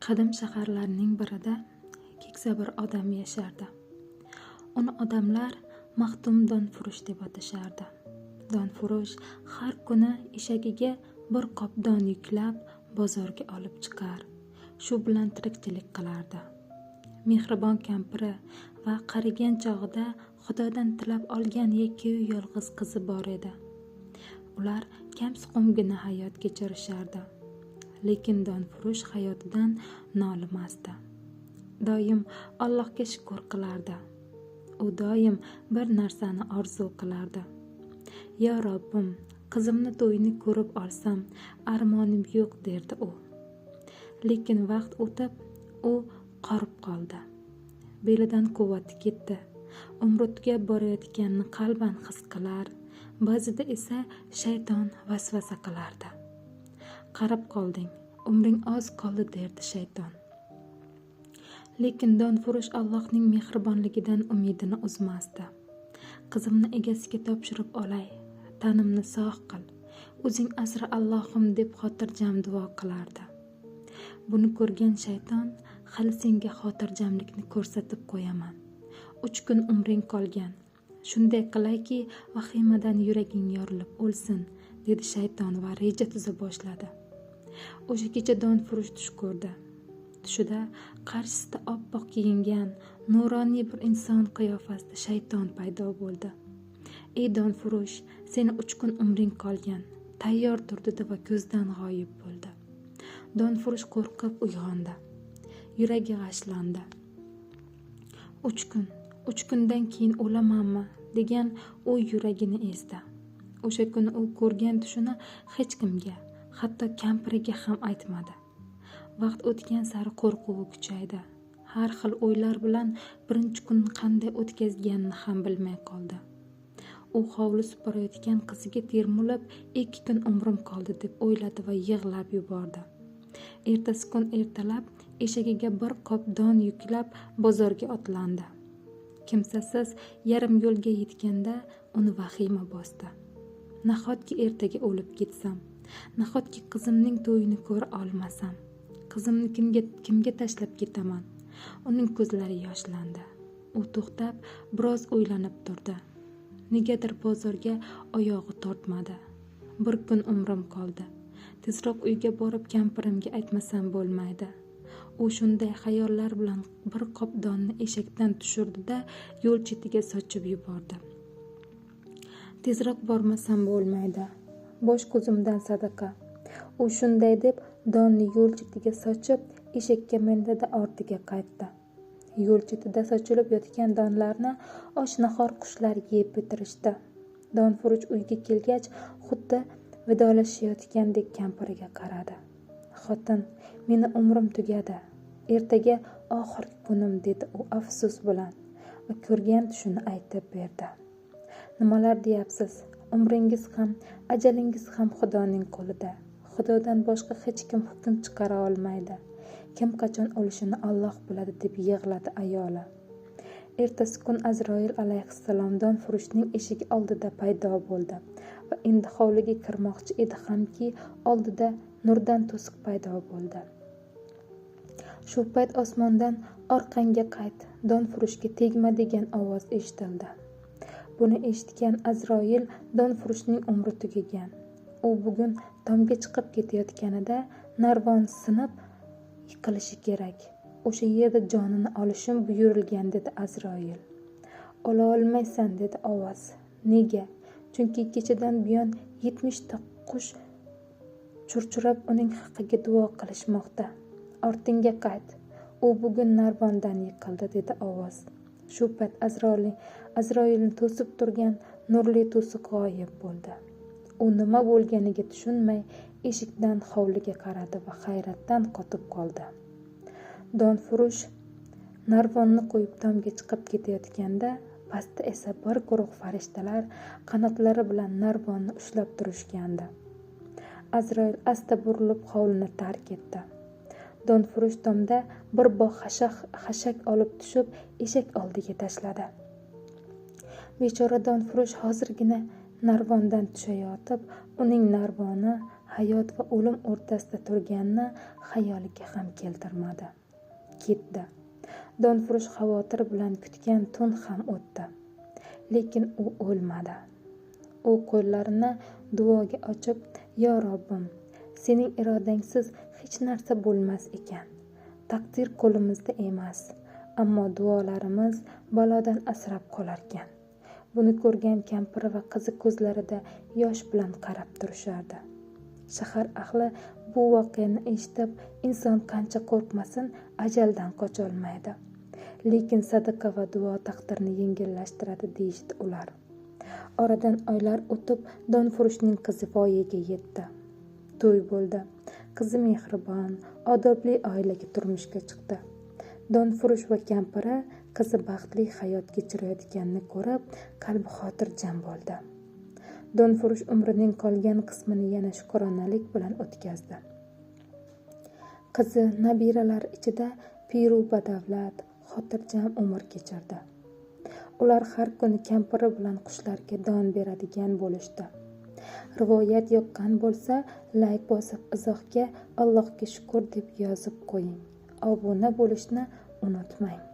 Qadim shaharlarning birida keksa bir odam yashardi. Uni odamlar Maxdum donfurush deb atashardi. Donfurush har kuni eshagiga bir qop don yuklab bozorga olib chiqar. Shu bilan tirikchilik qilardi. Mehribon kampiri va qarigan chog'ida Xudodan tilab olgan yakkayu yolg'iz qizi bor edi. Ular kamsuqumgina hayot kechirishardi. Lekin donfurush hayotidan nolimasdi. Doim Allohga shukr qilardi. U doim bir narsani orzu qilardi. Ya Robbim, qizimni to'yini ko'rib olsam, armonim yo'q derdi u. Lekin vaqt o'tib, u qorib qoldi. Belidan quvvati ketdi. Umri tugab borayotganini qalban his qilar, ba'zida esa shayton vasvasa qilardi. Qarab qolding, umring oz qoldi derdi shayton. Lekin donfurush Allohning mehribonligidan umidini uzmasdi. Qizimni egasiga topshirib olay, tanimni sog' qil, o'zing asra Allohim deb xotirjam duo qilardi. Buni ko'rgan shayton, hali senga xotirjamlikni ko'rsatib qo'yaman. 3 kun umring qolgan. Shunday qilayki, vahimadan yuraging yorilib o'lsin, dedi shayton va reja tuza boshladi. O'sha kecha donfurush tush ko'rdi. Tushida qarshisida oppoq kiyingan, nuroniy bir inson qiyofasida shayton paydo bo'ldi. Ey donfurush, seni 3 kun umring qolgan. Tayyor tur dedi va ko'zdan g'oyib bo'ldi. Donfurush qo'rqib uyg'ondi. Yuragi g'ashlandi. 3 kundan keyin o'lamanmi degan o'y yuragini ezdi. O'sha kuni u ko'rgan tushini hech kimga, hatto kampiriga ham aytmadi. Vaqt o'tgan sari qo'rquvi kuchaydi. Har xil o'ylar bilan birinchi kunni qanday o'tkazganini ham bilmay qoldi. U hovli supurayotgan qiziga termulib, 2 kun umrim qoldi deb o'yladi va yig'lab yubordi. Ertasi kun ertalab eshagiga bir qop don yuklab bozorga otlandi. Kimsasiz yarim yo'lga yetganda uni vahima bosdi. Nahotki ertaga o'lib ketsam, nahotki qizimning to'yini ko'ra olmasam, qizimni kimga tashlab ketaman? Uning ko'zlari yoshlandi. U to'xtab, biroz o'ylanib turdi. Negadir bozorga oyog'i tortmadi. 1 kun umrim qoldi. Tezroq uyga borib kampirimga aytmasam bo'lmaydi. U shunday xayollar bilan bir qop donni eshakdan tushirdi-da, yo'l chetiga sochib yubordi. Tezroq bormasam bo'lmaydi. Bosh ko'zimdan sadaqa. U shunday deb donni yo'l chetiga sochib, eshakka mindi-da ortiga qaytdi. Yo'l chetida sochilib yotgan donlarni osh-nahor qushlar yeb bitirishdi. Donfurush uyga kelgach, xuddi vidolashayotgandek kampiriga qaradi. Xotin, meni umrim tugadi. Ertaga oxirgi kunim dedi u afsus bilan va ko'rgan tushini aytib berdi. Nimalar deyapsiz? Umringiz ham, ajalingiz ham Xudoning qo'lida. Xudodan boshqa hech kim hukm chiqara olmaydi. Kim qachon o'lishini Alloh biladi deb yig'ladi ayoli. Ertasi kun Azroil alayhissalom donfurushning eshigi oldida paydo bo'ldi va endi hovliga kirmoqchi edi hamki, oldida nurdan to'siq paydo bo'ldi. Shu payt osmondan orqangga qayt, donfurushga tegma degan ovoz eshitildi. Buni eshitgan Azroil donfurushning umri tugagan. U bugun tomga chiqib ketayotganida narvon sinib yiqilishi kerak. O'sha yerda jonini olishim buyurilgan dedi Azroil. Ola olmaysan dedi ovoz. Nega? Chunki kechadan buyon 70 ta qush churchurab uning haqqiga duo qilishmoqda. Ortingga qayt. U bugun narvondan yiqildi dedi ovoz. Shu payt Azroilni to'sib turgan nurli to'siq g'oyib bo'ldi. U nima bo'lganiga tushunmay eshikdan hovliga qaradi va hayratdan qotib qoldi. Donfurush narvonni qo'yib tomga chiqib ketayotganda, pastda esa bir guruh farishtalar qanotlari bilan narvonni ushlab turishgandi. Azroil asta burilib hovlini tark etdi. Donfurush tomda bir bog' xashak olib tushib, eshak oldiga tashladi. Bechora donfurush hozirgina narvondan tushayotib, uning narvoni hayot va o'lim o'rtasida turganini xayoliga ham keltirmadi. Ketdi. Donfurush xavotir bilan kutgan tun ham o'tdi. Lekin u o'lmadi. U qo'llarini duoga ochib, "Yo Robbim, sening irodangsiz hech narsa bo'lmas ekan. Taqdir qo'limizda emas, ammo duolarimiz balodan asrab qolarkan." Buni ko'rgan kampiri va qizi ko'zlarida yosh bilan qarab turishardi. Shahar ahli bu voqeani eshitib, inson qancha qo'rqmasin, ajaldan qocholmaydi. Lekin sadaqa va duo taqdirni yengillashtiradi deyishdi ular. Oradan oylar o'tib, Donfurushning qizi voyaga yetdi. To'y bo'ldi. Qizi mehribon, odobli oilaga turmushga chiqdi. Donfurush va kampiri qizi baxtli hayot kechirayotganini ko'rib, qalbi xotirjam bo'ldi. Donfurush umrining qolgan qismini yana shukronalik bilan o'tkazdi. Qizi nabiralar ichida piru badavlat, xotirjam umr kechirdi. Ular har kuni kampiri bilan qushlarga don beradigan bo'lishdi. Rivoyat yoqqan bo'lsa, layk bosib izohga "Allohga shukr" deb yozib qo'ying. Obuna bo'lishni unutmang.